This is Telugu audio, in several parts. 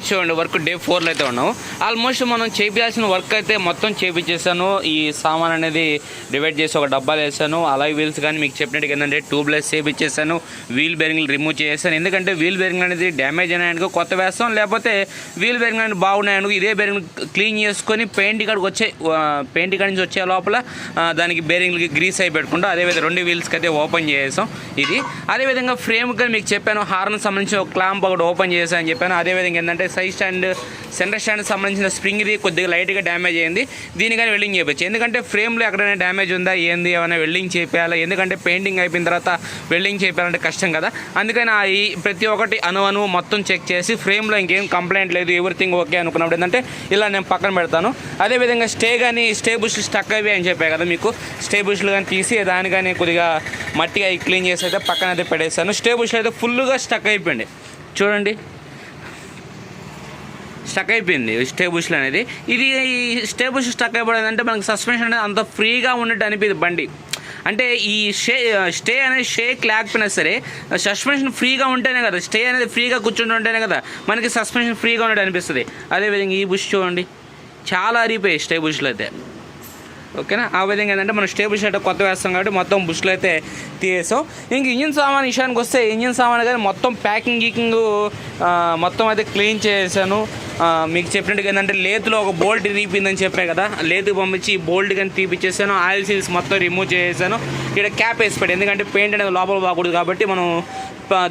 చూడండి వర్క్ డే 4లో అయితే ఉన్నాం. ఆల్మోస్ట్ మనం చేయాల్సిన వర్క్ అయితే మొత్తం చేయించేసాను. ఈ సామాన్ అనేది డివైడ్ చేసి ఒక డబ్బాలు వేసాను. అలాగే వీల్స్ కానీ మీకు చెప్పినట్టుగా ఏంటంటే ట్యూబ్లెస్ చేయించేసాను. వీల్ బేరింగ్లు రిమూవ్ చేసాను. ఎందుకంటే వీల్ బేరింగ్ అనేది డ్యామేజ్ అయినాయనుకో కొత్త వేస్తాం, లేకపోతే వీల్ బేరింగ్ అనేది బాగున్నాయనుకో ఇదే బేరింగ్ క్లీన్ చేసుకొని పెయింట్ కాడికి వచ్చే పెయింట్ కాడి నుంచి వచ్చే లోపల దానికి బేరింగ్లకి గ్రీస్ అయి పెట్టుకుంటూ అదేవిధంగా 2 వీల్స్కి అయితే ఓపెన్ చేసాం. ఇది అదేవిధంగా ఫ్రేమ్ కానీ మీకు చెప్పాను హార్న్ సంబంధించిన ఒక క్లాంప్ ఒకటి ఓపెన్ చేశాను అని చెప్పాను. అదేవిధంగా ఏంటంటే సైడ్ స్టాండ్ సెంటర్ స్టాండ్ సంబంధించిన స్ప్రింగ్ ఇది కొద్దిగా లైట్గా డ్యామేజ్ అయింది. దీని కానీ వెల్డింగ్ చేయవచ్చు. ఎందుకంటే ఫ్రేమ్లో ఎక్కడైనా డ్యామేజ్ ఉందా ఏంది ఏమైనా వెల్డింగ్ చేయాలి. ఎందుకంటే పెయింటింగ్ అయిపోయిన తర్వాత వెల్డింగ్ చేయాలంటే కష్టం కదా. అందుకని ఈ ప్రతి ఒక్కటి అణువు మొత్తం చెక్ చేసి ఫ్రేమ్లో ఇంకేం కంప్లైంట్ లేదు ఎవ్రీథింగ్ ఓకే అనుకున్నప్పుడు ఏంటంటే ఇలా నేను పక్కన పెడతాను. అదేవిధంగా స్టే బుష్లు స్టక్ అవి అని చెప్పాయి కదా మీకు, స్టే బుష్లు కానీ తీసి దాని కానీ కొద్దిగా మట్టిగా క్లీన్ చేసి అయితే పక్కన అయితే పెట్టేస్తాను. స్టే బుష్లు అయితే ఫుల్గా స్టక్ అయిపోయింది చూడండి, స్టక్ అయిపోయింది స్టే బుష్లు అనేది. ఇది ఈ స్టే బుష్ స్టక్ అయిపోయింది అంటే మనకి సస్పెన్షన్ అనేది అంత ఫ్రీగా ఉన్నట్టు అనిపిస్తుంది బండి. అంటే ఈ స్టే అనేది షేక్ లేకపోయినా సరే సస్పెన్షన్ ఫ్రీగా ఉంటేనే కదా, స్టే అనేది ఫ్రీగా కూర్చుంటూ ఉంటేనే కదా మనకి సస్పెన్షన్ ఫ్రీగా ఉన్నట్టు అనిపిస్తుంది. అదేవిధంగా ఈ బుష్ చూడండి చాలా అరిగిపోయాయి స్టే బుష్లు అయితే. ఓకేనా, ఆ విధంగా ఏంటంటే మనం స్టే బుష్ అయితే కొత్త వేస్తాం కాబట్టి మొత్తం బుష్లు అయితే తీసేసాం. ఇంక ఇంజిన్ సామాన్ విషయానికి వస్తే ఇంజిన్ సామాన్ కానీ మొత్తం ప్యాకింగ్ మొత్తం అయితే క్లీన్ చేసాను. మీకు చెప్పినట్టుగా ఏంటంటే లేతులో ఒక బోల్ట్ తీపిందని చెప్పే కదా, లేతుకి పంపించి ఈ బోల్ట్ కానీ తీపిచ్చేసాను. ఆయిల్ సీల్స్ మొత్తం రిమూవ్ చేసాను. ఇక్కడ క్యాప్ వేసి పెట్టి, ఎందుకంటే పెయింట్ అనేది లోపల పోకూడదు కాబట్టి మనం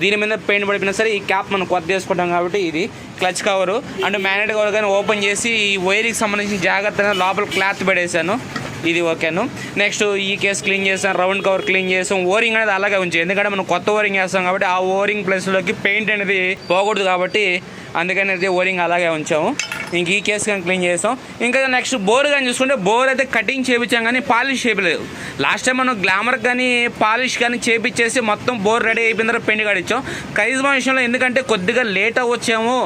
దీని మీద పెయింట్ పడిపోయినా సరే ఈ క్యాప్ మనం కొత్త చేసుకుంటాం కాబట్టి ఇది clutch cover and magnet cover కానీ ఓపెన్ చేసి ఈ వైర్కి సంబంధించిన జాగ్రత్తగా లోపల క్లాత్ పడేసాను. ఇది ఓకేను. నెక్స్ట్ ఈ కేసు క్లీన్ చేసాం, రౌండ్ కవర్ క్లీన్ చేసాం. ఓరింగ్ అనేది అలాగే ఉంచాం, ఎందుకంటే మనం కొత్త ఓరింగ్ వేస్తాం కాబట్టి ఆ ఓరింగ్ ప్లేస్లోకి పెయింట్ అనేది పోకూడదు కాబట్టి అందుకని అయితే ఓరింగ్ అలాగే ఉంచాము. ఇంక ఈ కేసు కానీ క్లీన్ చేసాం. ఇంకా నెక్స్ట్ బోర్ కానీ చూసుకుంటే బోర్ అయితే కటింగ్ చేయించాం కానీ పాలిష్ చేయలేదు. లాస్ట్ టైం మనం గ్లామర్ కానీ పాలిష్ కానీ చేయించేసి మొత్తం బోర్ రెడీ అయిపోయిన తర్వాత పెయింట్ కాడిచ్చాం. కరిజ్మా విషయంలో ఎందుకంటే కొద్దిగా లేట్ అవ్వచ్చాము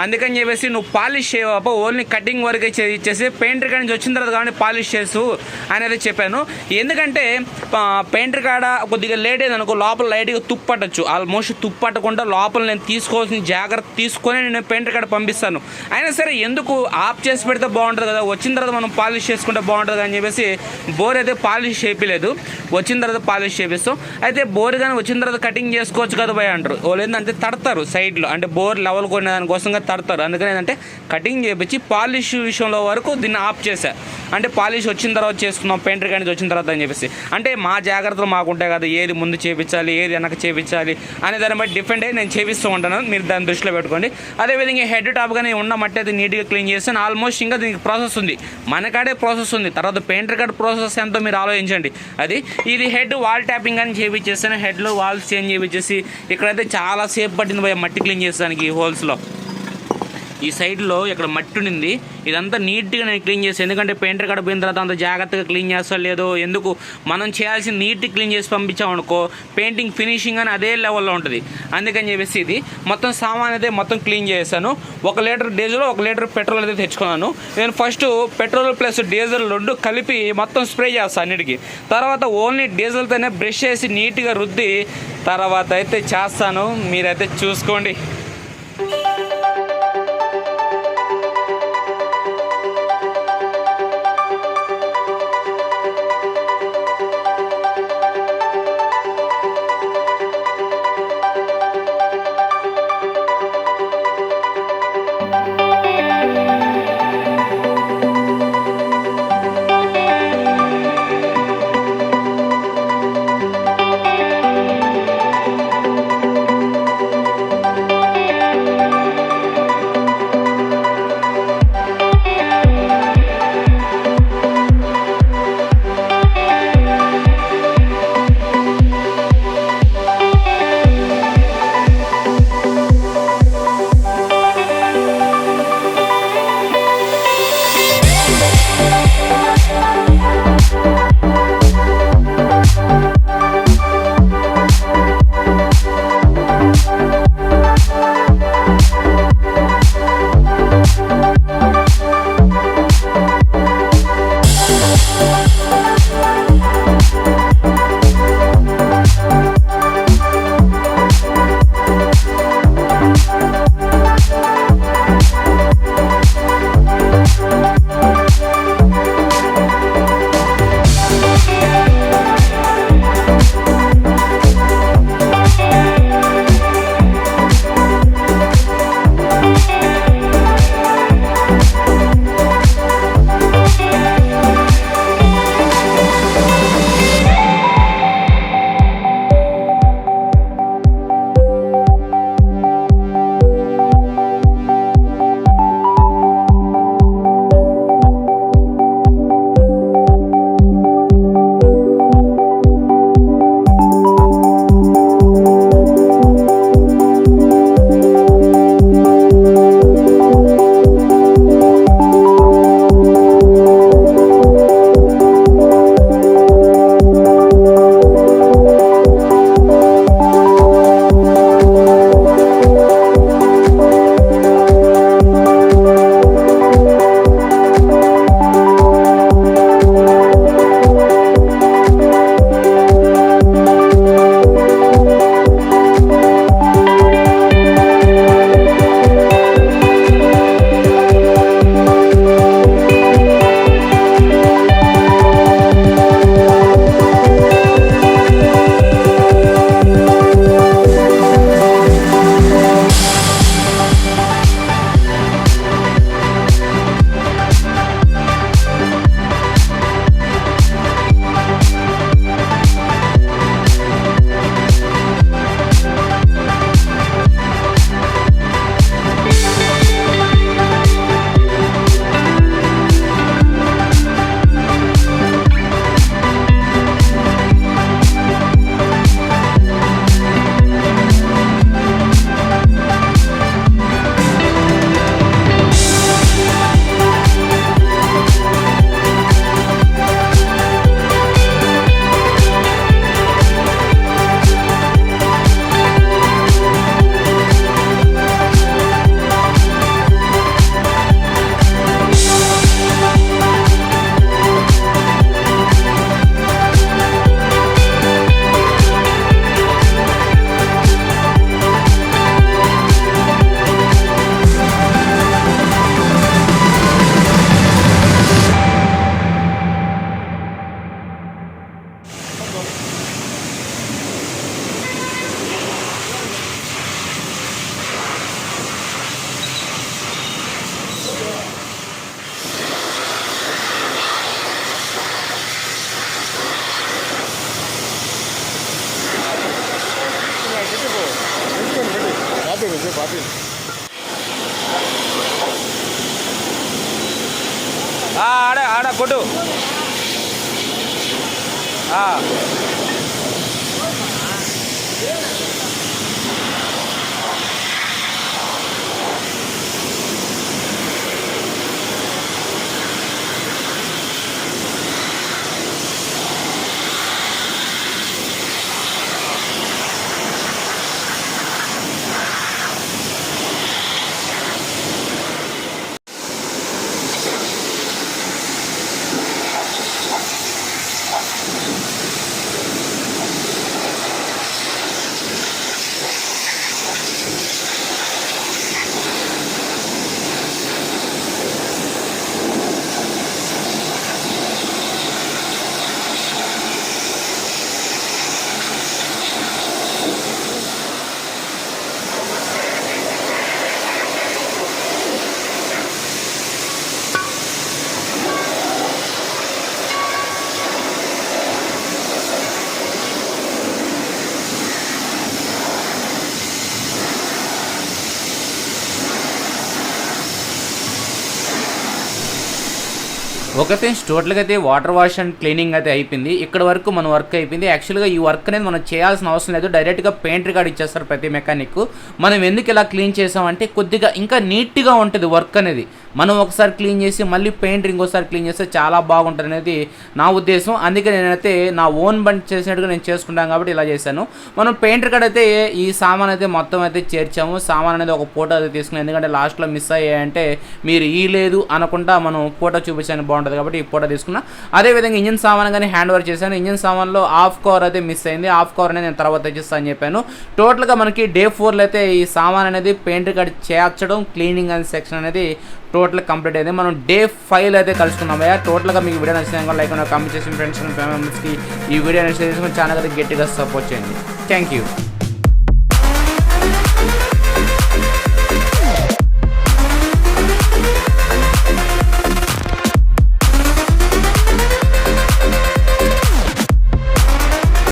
అందుకని చెప్పేసి నువ్వు పాలిష్ చేయవా, ఓన్లీ కటింగ్ వరకే చేయించేసి పెయింటర్ కాడి నుంచి వచ్చిన తర్వాత కాబట్టి పాలిష్ చేసు అనేది చెప్పాను. ఎందుకంటే పెయింటర్ కాడ కొద్దిగా లేట్ అయింది అనుకో లోపల లైట్గా తుప్పట్టచ్చు. ఆల్మోస్ట్ తుప్పట్టకుండా లోపల నేను తీసుకోవాల్సిన జాగ్రత్త తీసుకొని నేను పెయింటర్ కాడ పంపిస్తాను. అయినా సరే ఎందుకు ఆఫ్ చేసి పెడితే బాగుంటుంది కదా, వచ్చిన తర్వాత మనం పాలిష్ చేసుకుంటే బాగుంటుంది అని చెప్పేసి బోర్ అయితే పాలిష్ చేయలేదు. వచ్చిన తర్వాత పాలిష్ చేపిస్తాం. అయితే బోర్ కానీ వచ్చిన తర్వాత కటింగ్ చేసుకోవచ్చు కదా భయ అంటారు. వాళ్ళు ఏంటంటే తడతారు సైడ్లో, అంటే బోర్ లెవెల్ కొనే దానికోసంగా తడతారు. అందుకని ఏంటంటే కటింగ్ చేపించి పాలిష్ విషయంలో వరకు దీన్ని ఆఫ్ చేశారు. అంటే పాలిష్ వచ్చిన తర్వాత చేసుకున్నాం పెయింటర్ కానీ వచ్చిన తర్వాత అని చెప్పేసి. అంటే మా జాగ్రత్తలు మాకుంటాయి కదా, ఏది ముందు చేయించాలి ఏది వెనక చేయించాలి అనే దాన్ని బట్టి డిఫరెంట్ అయ్యి నేను చేపిస్తూ ఉంటాను. మీరు దాన్ని దృష్టిలో పెట్టుకోండి. అదేవిధంగా హెడ్ టాప్ కానీ ఉన్న మట్టి అయితే నీట్గా క్లీన్ చేస్తాను. ఆల్మోస్ట్ ఇంకా దీనికి ప్రాసెస్ ఉంది, మన కాడే ప్రాసెస్ ఉంది. తర్వాత పెయింటర్ కాడ ప్రాసెస్ ఎంతో మీరు ఆలోచించండి. ఇది హెడ్ వాల్ ట్యాపింగ్ అని చేయించేస్తాను. హెడ్లో వాల్స్ చేంజ్ చేయించేసి ఇక్కడైతే చాలా సేపు పట్టింది పోయి మట్టి క్లీన్ చేస్తానికి ఈ హోల్స్లో. ఈ సైడ్లో ఇక్కడ మట్టి ఉండింది, ఇదంతా నీట్గా నేను క్లీన్ చేస్తాను. ఎందుకంటే పెయింటర్ కాడ పోయిన తర్వాత అంత జాగ్రత్తగా క్లీన్ చేస్తా లేదో ఎందుకు మనం చేయాల్సిన నీట్గా క్లీన్ చేసి పంపించామనుకో పెయింటింగ్ ఫినిషింగ్ అని అదే లెవెల్లో ఉంటుంది. అందుకని చెప్పేసి ఇది మొత్తం సామాన్ అయితే మొత్తం క్లీన్ చేశాను. 1 లీటర్ డీజిల్ 1 లీటర్ పెట్రోల్ అయితే తెచ్చుకున్నాను. నేను ఫస్ట్ పెట్రోల్ ప్లస్ డీజిల్ 2 కలిపి మొత్తం స్ప్రే చేస్తాను అన్నిటికీ. తర్వాత ఓన్లీ డీజిల్తోనే బ్రష్ చేసి నీట్గా రుద్ది తర్వాత అయితే చేస్తాను. మీరైతే చూసుకోండి. ఆడ ఆడ కొట్టు. ఓకే ఫ్రెండ్స్, టోటల్గా అయితే వాటర్ వాష్ అండ్ క్లీనింగ్ అయితే అయిపోయింది. ఇక్కడ వరకు మన వర్క్ అయిపోయింది. యాక్చువల్గా ఈ వర్క్ అనేది మనం చేయాల్సిన అవసరం లేదు, డైరెక్ట్గా పెయింటర్ కార్డ్ ఇచ్చేస్తారు ప్రతి మెకానిక్. మనం ఎందుకు ఇలా క్లీన్ చేసామంటే కొద్దిగా ఇంకా నీట్గా ఉంటుంది వర్క్ అనేది. మనం ఒకసారి క్లీన్ చేసి మళ్ళీ పెయింటర్ ఇంకోసారి క్లీన్ చేస్తే చాలా బాగుంటుంది అనేది నా ఉద్దేశం. అందుకే నేనైతే నా ఓన్ బండి చేసినట్టుగా నేను చేసుకుంటాను కాబట్టి ఇలా చేశాను. మనం పెయింటర్ కార్డ్ అయితే ఈ సామాన్ అయితే మొత్తం అయితే చేర్చాము. సామాన్ అనేది ఒక ఫోటో అయితే తీసుకున్నాం, ఎందుకంటే లాస్ట్లో మిస్ అయ్యాయంటే మీరు ఈ లేదు అనకుండా మనం ఫోటో చూపించాను బాగుంటుంది కాబట్టి ఈ ఫోటో తీసుకున్నా. అదేవిధంగా ఇంజిన్ సామాన్ కానీ హ్యాండ్ ఓవర్ చేశాను. ఇంజిన్ సామాన్లో హాఫ్ కవర్ అయితే మిస్ అయింది, హాఫ్ కవర్ అనేది నేను తర్వాత తెచ్చిస్తాను అని చెప్పాను. టోటల్గా మనకి Day4లో అయితే ఈ సామాన్ అనేది పెయింటర్ కార్డ్ చేర్చడం, క్లీనింగ్ అనే సెక్షన్ అనేది టోటల్ కంప్లీట్ అయింది. మనం Day5 అయితే కలుసుకున్నామయ్యా. టోటల్గా మీకు వీడియో నచ్చిన లైక్ కామెంట్ చేసి ఫ్రెండ్స్ అండ్ ఫ్యామిలీ మెంబర్స్కి ఈ వీడియో నచ్చేసి ఛానల్ అయితే గట్టిగా సపోర్ట్ చేయండి. Thank you.